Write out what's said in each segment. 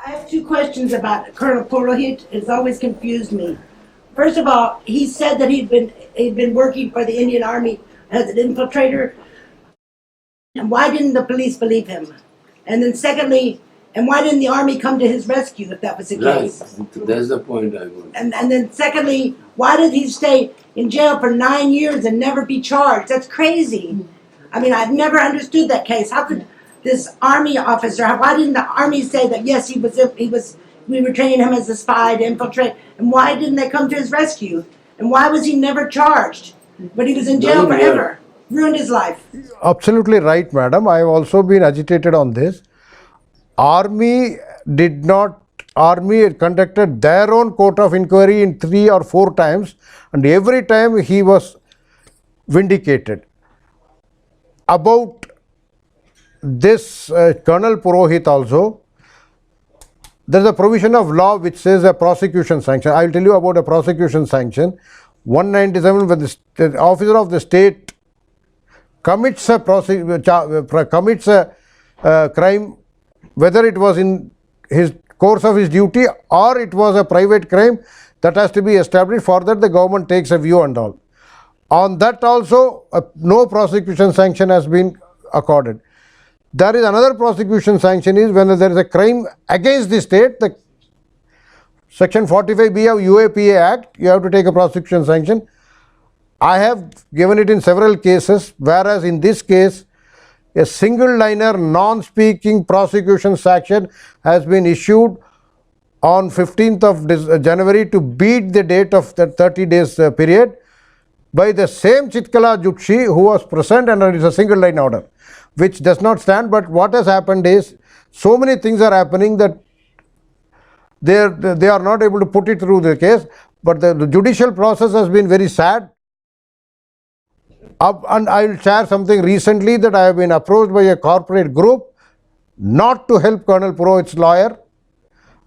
I have two questions about Colonel Purohit. It's always confused me. First of all, he said that he'd been working for the Indian Army as an infiltrator. And why didn't the police believe him? And then secondly, and why didn't the Army come to his rescue if that was the case? Right, that's the point I want. And then secondly, why did he stay in jail for 9 years and never be charged? That's crazy. I mean, I've never understood that case. How could this Army officer, why didn't the Army say that yes, we were training him as a spy to infiltrate, and why didn't they come to his rescue? And why was he never charged? But he was in jail forever. Ruined his life. Absolutely right, madam. I have also been agitated on this. Army conducted their own court of inquiry in 3 or 4 times, and every time he was vindicated. About this Colonel Purohit also, there is a provision of law which says a prosecution sanction. I will tell you about a prosecution sanction. 197, when the officer of the state commits a crime, whether it was in his course of his duty or it was a private crime, that has to be established. For that the government takes a view and all. On that also no prosecution sanction has been accorded. There is another prosecution sanction is when there is a crime against the state, the section 45B of UAPA Act, you have to take a prosecution sanction. I have given it in several cases, whereas in this case a single liner non-speaking prosecution sanction has been issued on 15th of January to beat the date of the 30 days period by the same Chitkala Jukshi who was present, and it is a single line order which does not stand. But what has happened is so many things are happening that they are not able to put it through the case, but the judicial process has been very sad. And I will share something recently that I have been approached by a corporate group not to help Colonel Purohit's lawyer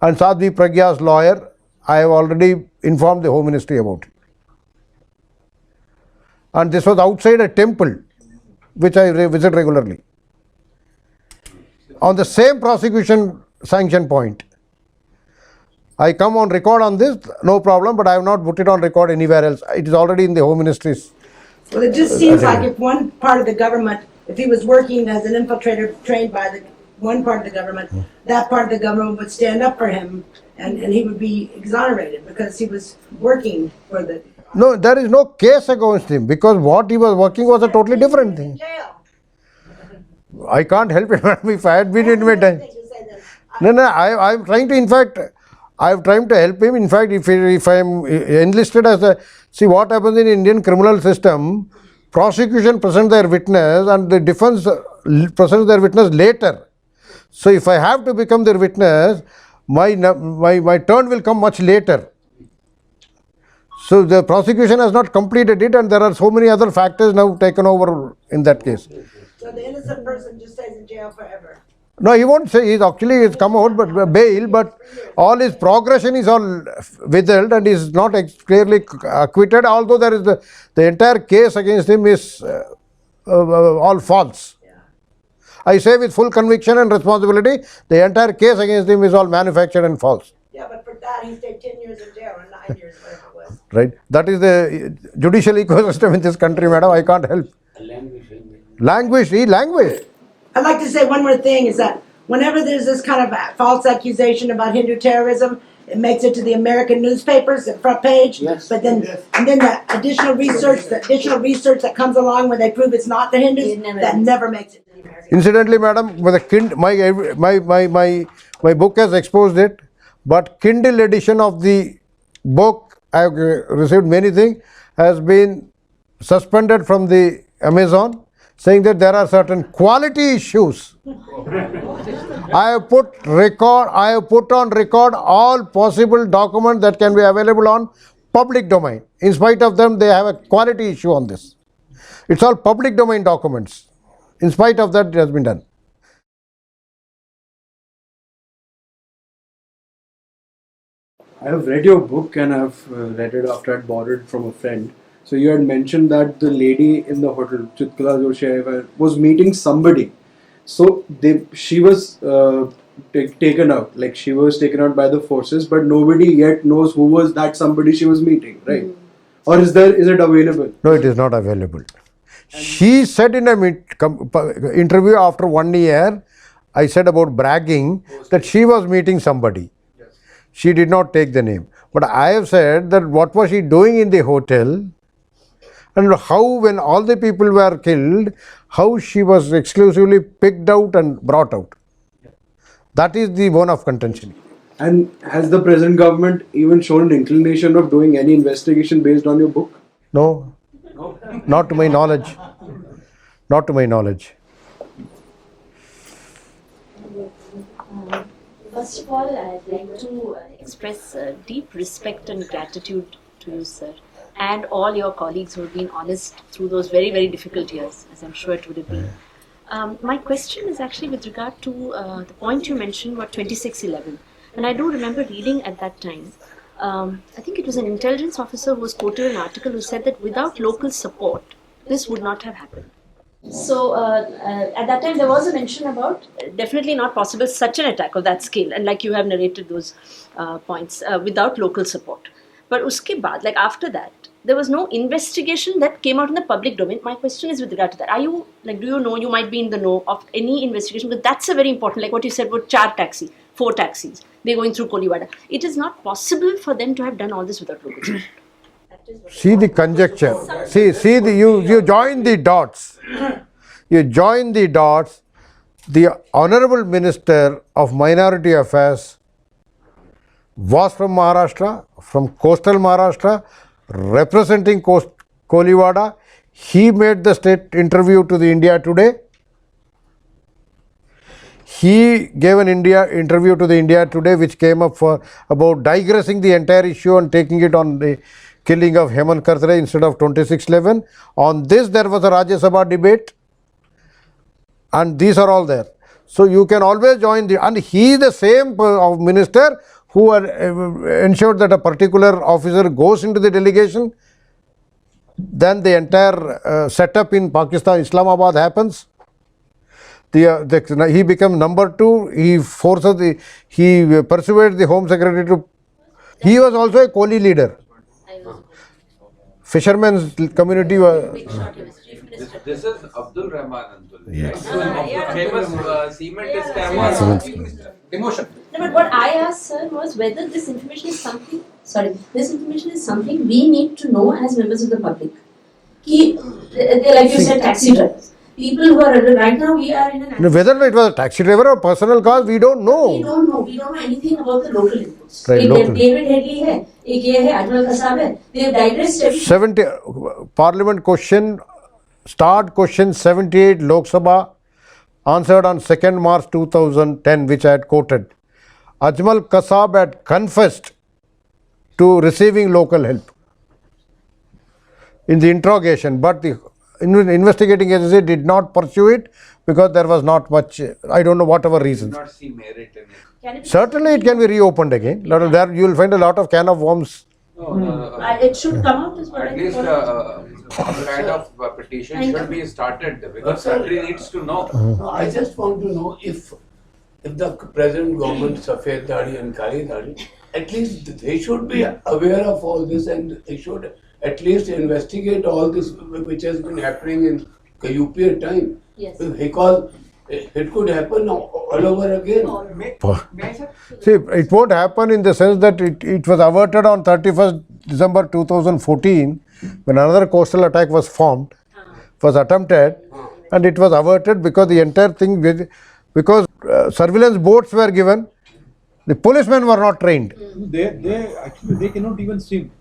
and Sadhvi Pragya's lawyer. I have already informed the Home Ministry about it. And this was outside a temple which I visit regularly. On the same prosecution sanction point. I come on record on this, no problem, but I have not put it on record anywhere else. It is already in the Home Ministry's. Well, it just seems like if one part of the government, if he was working as an infiltrator trained by one part of the government, that part of the government would stand up for him and he would be exonerated because he was working for the... No, there is no case against him because what he was working was a totally different thing. I can't help it if I had been in my time. No, I am trying to, in fact, I am trying to help him. In fact, if I am enlisted as a... See what happens in Indian criminal system, prosecution presents their witness and the defense presents their witness later. So if I have to become their witness, my turn will come much later. So the prosecution has not completed it and there are so many other factors now taken over in that case. So the innocent person just stays in jail forever? No, he won't say. He's come out, but bail, but all his progression is all withheld and is not clearly acquitted, although there is the entire case against him is all false. Yeah. I say with full conviction and responsibility, the entire case against him is all manufactured and false. Yeah, but for that he stayed 10 years in jail or 9 years, whatever it was. Right. That is the judicial ecosystem in this country, madam. I can't help. Language. He languished. I'd like to say one more thing is that whenever there's this kind of false accusation about Hindu terrorism, it makes it to the American newspapers, the front page. Yes. But then, and then the additional research that comes along when they prove it's not the Hindus, that never makes it to the American. Incidentally, madam, my book has exposed it, but Kindle edition of the book, I have received many things, has been suspended from the Amazon, saying that there are certain quality issues. I have put on record all possible documents that can be available on public domain. In spite of them, they have a quality issue on this. It's all public domain documents. In spite of that, it has been done. I have read your book and I've read it after I'd borrowed it from a friend. So you had mentioned that the lady in the hotel, Chitkala Joshi, was meeting somebody. So she was taken out. Like she was taken out by the forces, but nobody yet knows who was that somebody she was meeting, right? Or is it available? No, it is not available. She said in a interview after 1 year, I said about bragging that she was meeting somebody. She did not take the name. But I have said that what was she doing in the hotel, and how when all the people were killed, how she was exclusively picked out and brought out. That is the bone of contention. And has the present government even shown an inclination of doing any investigation based on your book? No, not to my knowledge. Not to my knowledge. First of all, I'd like to express deep respect and gratitude to you, sir, and all your colleagues who have been honest through those very, very difficult years, as I'm sure it would have been. My question is actually with regard to the point you mentioned about 2611. And I do remember reading at that time, I think it was an intelligence officer who was quoted in an article who said that without local support, this would not have happened. So at that time there was a mention about definitely not possible such an attack of that scale, and like you have narrated those points without local support. But uske baad, like after that, there was no investigation that came out in the public domain. My question is with regard to that. Are you, like, do you know, you might be in the know of any investigation? Because that's a very important, like what you said about 4 taxis, they're going through Koliwada. It is not possible for them to have done all this without local support. See the conjecture. See the you join the dots. You join the dots. The Honorable Minister of Minority Affairs was from Maharashtra, from coastal Maharashtra, representing Koliwada. He made the state interview to the India Today. He gave an interview to the India Today, which came up for about digressing the entire issue and taking it on the killing of Hemant Karkare instead of 2611. On this, there was a Rajya Sabha debate, and these are all there. So you can always join the, and he is the same minister who ensured that a particular officer goes into the delegation. Then the entire setup in Pakistan, Islamabad happens. He becomes number 2. He persuades the Home Secretary to. He was also a Koli leader. Fishermen's community was. This is Abdul Rahman Antul. Yes. Right? Famous cement scam. Demotion. No, but what I asked, sir, was whether this information is something. This information is something we need to know as members of the public. Like you said, taxi drivers. People who are right now, we are in an. Whether it was a taxi driver or personal car, we don't know. We don't know. We don't know anything about the local inputs. Right, local. David Headley hai, ek ye hai, Ajmal Kasab hai. They have digressed. 70 Parliament question, start question 78 Lok Sabha, answered on 2nd March 2010, which I had quoted. Ajmal Kasab had confessed to receiving local help in the interrogation, but the investigating agency did not pursue it because there was not much, I don't know whatever reasons. Not see merit in it. Certainly it can be reopened again. There you will find a lot of can of worms. It should come out as well. At least kind of petition should be started because country needs to know. No, I just want to know if the present government, Safed Dadi and Kali Dadi, at least they should be aware of all this and they should at least investigate all this which has been happening in UP at time. Yes. Because it could happen all over again. See, it won't happen in the sense that it was averted on 31st December 2014 when another coastal attack was attempted, and it was averted because the entire thing, because surveillance boats were given, the policemen were not trained. They cannot even swim.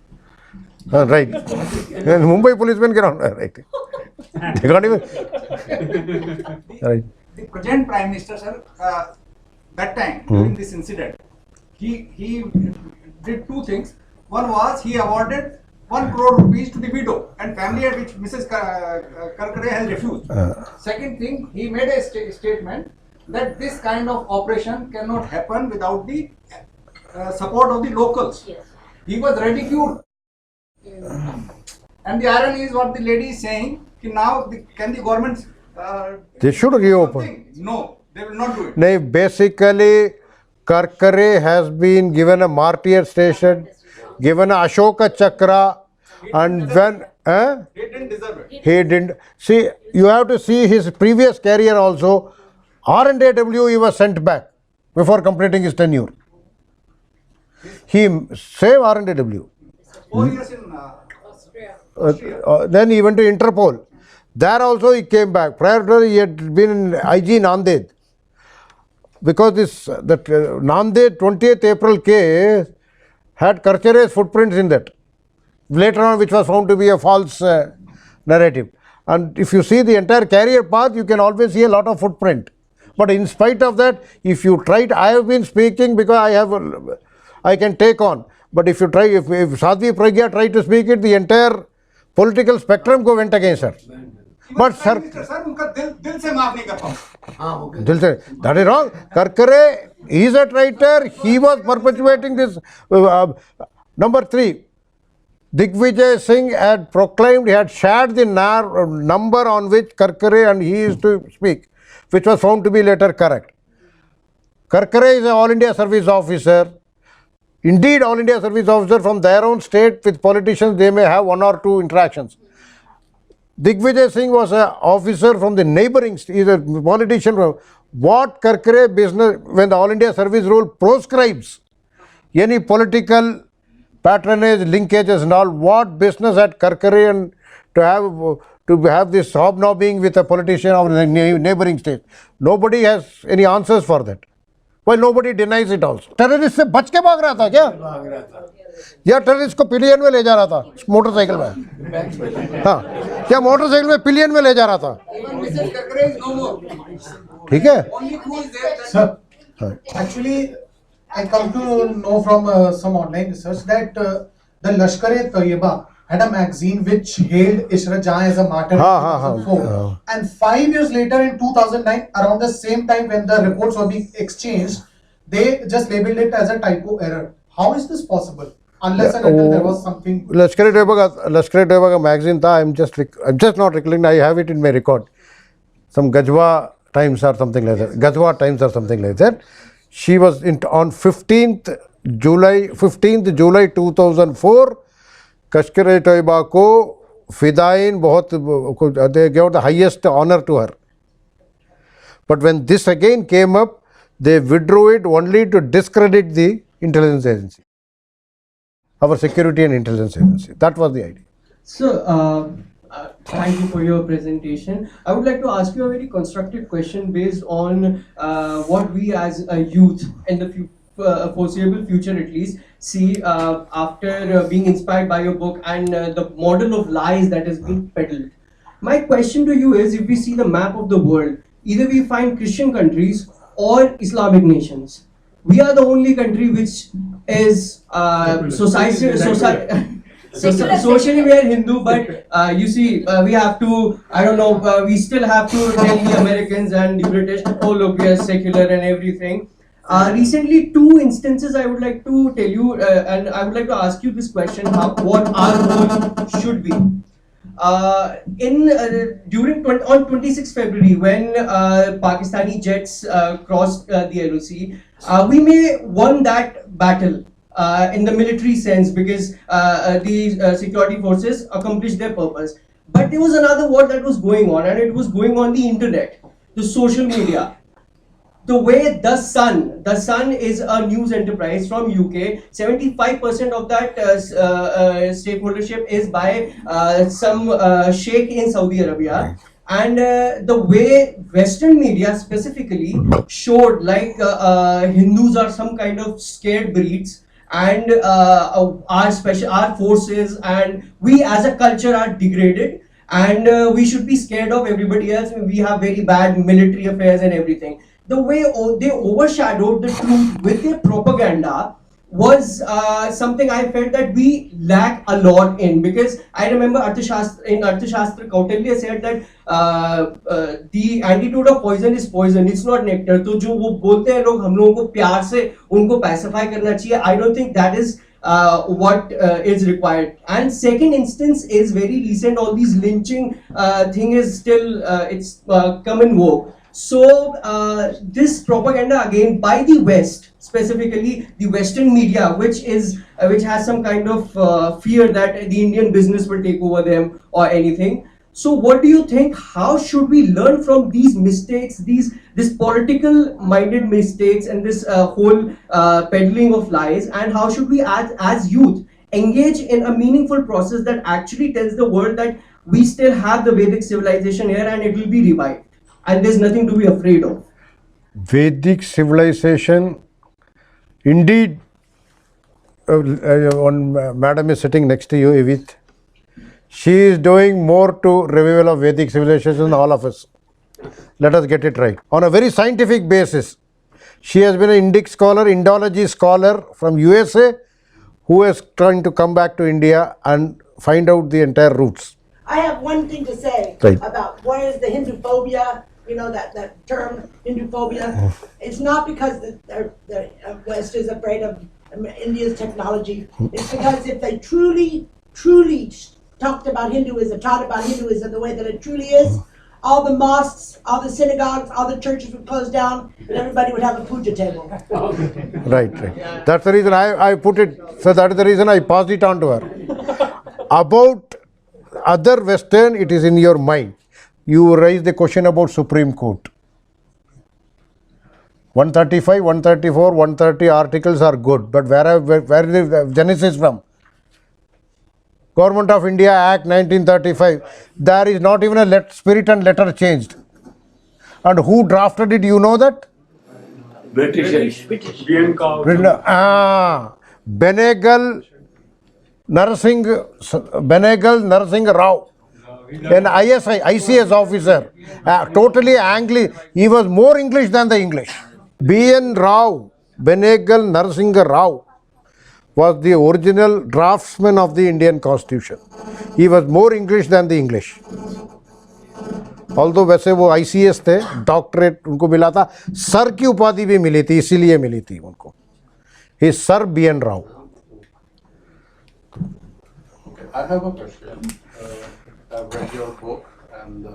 Right. And Mumbai policemen cannot, right. They can't even. Right. The present Prime Minister, sir, that time during this incident, he did 2 things. One was he awarded 1 crore rupees to the widow and family, at which Mrs. Karkare has refused. Second thing, he made a statement that this kind of operation cannot happen without the support of the locals. Yes. He was ridiculed. And the irony is what the lady is saying, now can the government they should reopen. No, They will not do it. No, basically, Karkare has been given a martyr station, given a Ashoka Chakra, and when He didn't deserve it. he didn't see, you have to see his previous career also. R&AW he was sent back before completing his tenure. He saved R&AW. 4 years in Then he went to Interpol. There also he came back. Prior to that, he had been in IG Nanded. Because Nanded 20th April case had Karkare's footprints in that. Later on, which was found to be a false narrative. And if you see the entire career path, you can always see a lot of footprint. But in spite of that, if you try, I have been speaking because I can take on. But if you try, if Sadhvi Pragya tried to speak it, the entire political spectrum went against her. But sir, sir, उनका दिल से माफ नहीं कर पाओ. that is wrong. Karkare, he is a traitor. He was perpetuating this. Number 3, Digvijay Singh had proclaimed, he had shared the number on which Karkare and he is to speak, which was found to be later correct. Karkare is an All India Service Officer. Indeed, All India Service Officer from their own state with politicians, they may have 1 or 2 interactions. Digvijay Singh was an officer from the neighboring state, is a politician. What Karkare business, when the All India Service Rule proscribes any political patronage, linkages and all, what business had Karkare and to have this hobnobbing with a politician of the neighboring state? Nobody has any answers for that. Well, nobody denies it also. Terrorist से बच के भाग रहा था क्या? भाग रहा था या टेररिस्ट को पिलियन में ले जा रहा था मोटरसाइकिल में? हाँ, क्या मोटरसाइकिल में पिलियन में ले जा रहा था? ठीक है? Sir, actually, I come to know from some online research that the Lashkar-e-Taiba had a magazine which hailed Ishrat Jahan as a martyr in 2004. And 5 years later, in 2009, around the same time when the reports were being exchanged, they just labeled it as a typo error. How is this possible? Unless and until there was something. Lashkar-e-Taiba का magazine था. I'm just not recollecting. I have it in my record. Some Gajwa Times or something like that. Gajwa Times or something like that. She was on 15th July 2004. Lashkar-e-Taiba को Fidain बहुत, they gave the highest honor to her. But when this again came up, they withdrew it only to discredit the intelligence agency, our security and intelligence agency. That was the idea. So, thank you for your presentation. I would like to ask you a very constructive question based on what we as a youth in the foreseeable future at least see after being inspired by your book and the model of lies that has been peddled. My question to you is, if we see the map of the world, either we find Christian countries or Islamic nations. We are the only country which is socially we are Hindu, but you see, we have to, we still have to tell the Americans and the British, oh look, we are secular and everything. Recently, 2 instances I would like to tell you, and I would like to ask you this question: what our role should be. On 26 February, when Pakistani jets crossed the LOC, we may won that battle in the military sense because the security forces accomplished their purpose. But there was another war that was going on, and it was going on the internet, the social media. The way The Sun is a news enterprise from UK, 75% of that stakeholdership is by some sheikh in Saudi Arabia. And the way Western media specifically showed like Hindus are some kind of scared breeds, and our forces and we as a culture are degraded, and we should be scared of everybody else. We have very bad military affairs and everything. The way they overshadowed the truth with their propaganda was something I felt that we lack a lot in, because I remember in Arthashastra Kautilya said that the antidote of poison is poison, it's not nectar. तो जो वो बोलते हैं लोग हम लोगों को प्यार से उनको pacify करना चाहिए. I don't think that is what is required. And second instance is very recent. All these lynching thing is still it's come in vogue. So this propaganda again by the West, specifically the Western media, which has some kind of fear that the Indian business will take over them or anything. So what do you think? How should we learn from these mistakes, this political minded mistakes, and this whole peddling of lies? And how should we, as youth, engage in a meaningful process that actually tells the world that we still have the Vedic civilization here and it will be revived, and there's nothing to be afraid of? Vedic civilization, indeed, one madam is sitting next to you, Evit. She is doing more to revival of Vedic civilization than all of us. Let us get it right. On a very scientific basis, she has been an Indic scholar, Indology scholar from USA, who is trying to come back to India and find out the entire roots. I have one thing to say Right. about what is the Hindu phobia, that term, Hindu phobia. It's not because the West is afraid of India's technology. It's because if they truly talked about Hinduism, taught about Hinduism the way that it truly is, all the mosques, all the synagogues, all the churches would close down and everybody would have a puja table. Right. That's the reason I put it, so that is the reason I passed it on to her. About other Western, it is in your mind. You raised the question about Supreme Court. 135, 134, 130 articles are good, but where is the genesis from? Government of India Act 1935. There is not even a spirit and letter changed. And who drafted it? You know that? British. Benegal Narsingh Rao, an ICS officer, totally English. He was more English than the English. B.N. Rao, Benegal Narsingh Rao, was the original draftsman of the Indian Constitution. He was more English than the English. Although वैसे वो ICS थे, doctorate उनको मिला था, sir की उपाधि भी मिली थी, इसीलिए मिली थी उनको. He is Sir B.N. Rao. I have a question. I've read your book, and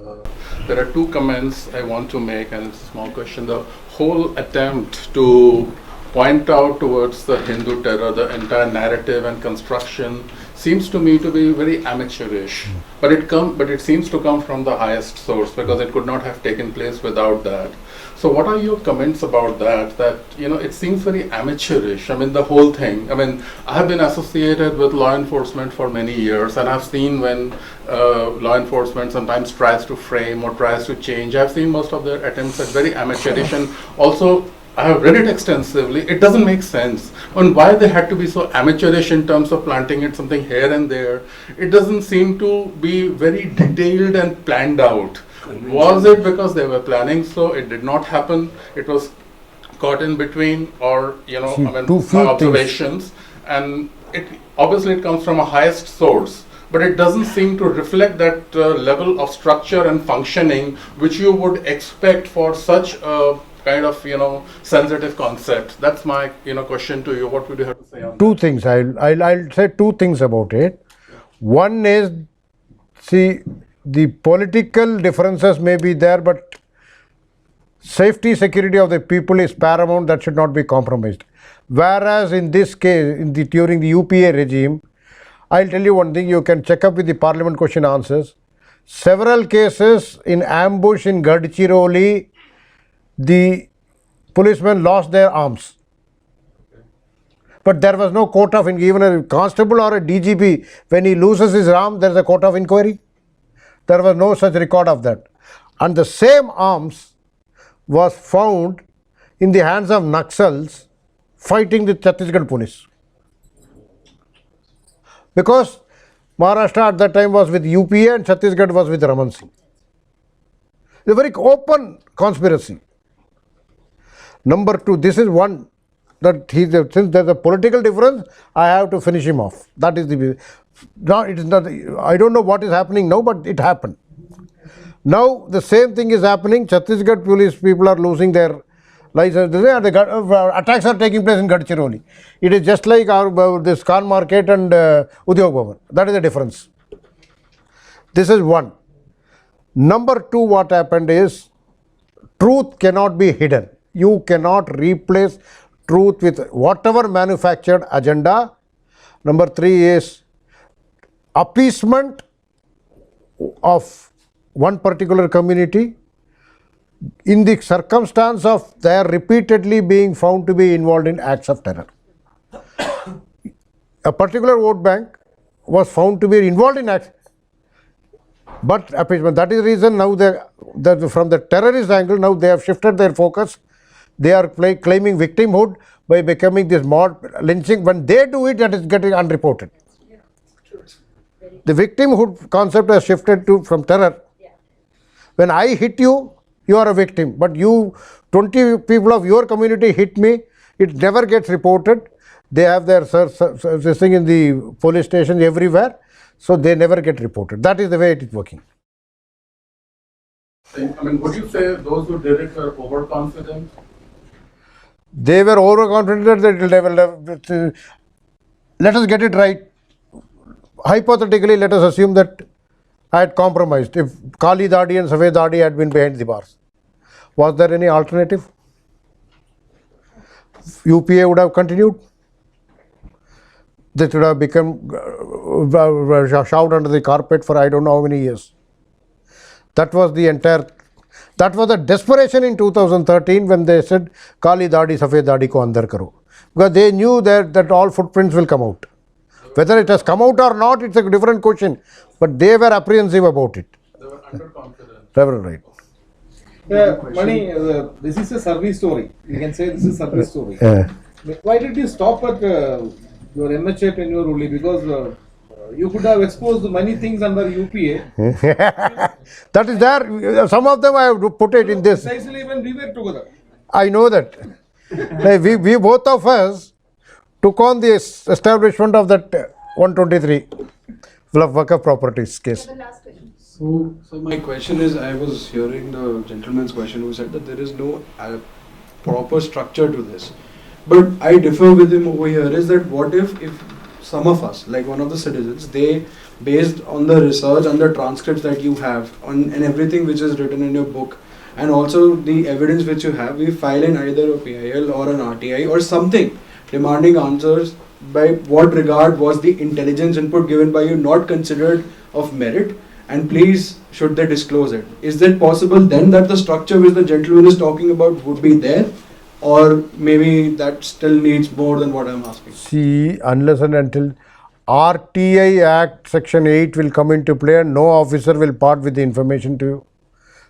there are two comments I want to make, and it's a small question. The whole attempt to point out towards the Hindu terror, the entire narrative and construction, seems to me to be very amateurish. But it seems to come from the highest source, because it could not have taken place without that. So what are your comments about that? That, it seems very amateurish. I mean, the whole thing. I mean, I have been associated with law enforcement for many years, and I've seen when law enforcement sometimes tries to frame or tries to change. I've seen most of their attempts at very amateurish, and also I have read it extensively. It doesn't make sense on why they had to be so amateurish in terms of planting it something here and there. It doesn't seem to be very detailed and planned out. Was it because they were planning so it did not happen? It was caught in between, or my observations, and obviously it comes from a highest source, but it doesn't seem to reflect that level of structure and functioning which you would expect for such a kind of sensitive concept. That's my question to you. What would you have to say on Two things. I'll say two things about it. One is, see, the political differences may be there, but safety, security of the people is paramount. That should not be compromised. Whereas in this case, during the UPA regime, I'll tell you one thing, you can check up with the parliament question answers. Several cases in ambush in Gadchiroli, the policemen lost their arms. But there was no court of inquiry. Even a constable or a DGP, when he loses his arm, there is a court of inquiry. There was no such record of that. And the same arms was found in the hands of Naxals fighting the Chhattisgarh police. Because Maharashtra at that time was with UPA and Chhattisgarh was with Raman Singh. It's a very open conspiracy. Number two, this is one, that since there's a political difference, I have to finish him off. That is the, now it is not, I don't know what is happening now, but it happened. Now the same thing is happening. Chhattisgarh police people are losing their license. The attacks are taking place in Gadchiroli. It is just like this Khan Market and Udyog Bhavan. That is the difference. This is one. Number two, what happened is, truth cannot be hidden. You cannot replace truth with whatever manufactured agenda. Number 3 is appeasement of one particular community in the circumstance of their repeatedly being found to be involved in acts of terror. A particular vote bank was found to be involved in acts, but appeasement. That is the reason now from the terrorist angle, now they have shifted their focus. They are claiming victimhood by becoming this mob lynching. When they do it, that is getting unreported. The victimhood concept has shifted from terror. When I hit you, you are a victim. But 20 people of your community hit me, it never gets reported. They have their this thing in the police stations everywhere, so they never get reported. That is the way it is working. I mean, would you say those who did it were overconfident? They were overconfident that let us get it right. Hypothetically, let us assume that I had compromised. If Kali Dadi and Safed Dadi had been behind the bars, was there any alternative? UPA would have continued. They should have become shoved under the carpet for I don't know how many years. That was the desperation in 2013 when they said Kali Dadi, Safed Dadi ko andar karo. Because they knew that all footprints will come out. Whether it has come out or not, it's a different question. But they were apprehensive about it. They were underconfident. They were right. Mani, this is a service story. You can say this is a service story. Yeah. Why did you stop at your MHA tenure only? Because you could have exposed many things under UPA. That is there. Some of them I have put it in this. Precisely when we were together. I know that. we both of us took on the establishment of that 123 Waqf properties case. So my question is, I was hearing the gentleman's question who said that there is no proper structure to this. But I differ with him over here is that what if some of us, like one of the citizens, they based on the research and the transcripts that you have and everything which is written in your book and also the evidence which you have, we file in either a PIL or an RTI or something demanding answers by what regard was the intelligence input given by you not considered of merit, and please should they disclose it. Is that possible then that the structure which the gentleman is talking about would be there, or maybe that still needs more than what I'm asking? See, unless and until RTI Act Section 8 will come into play and no officer will part with the information to you.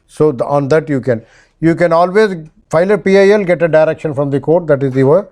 So on that you can always file a PIL, get a direction from the court, that is the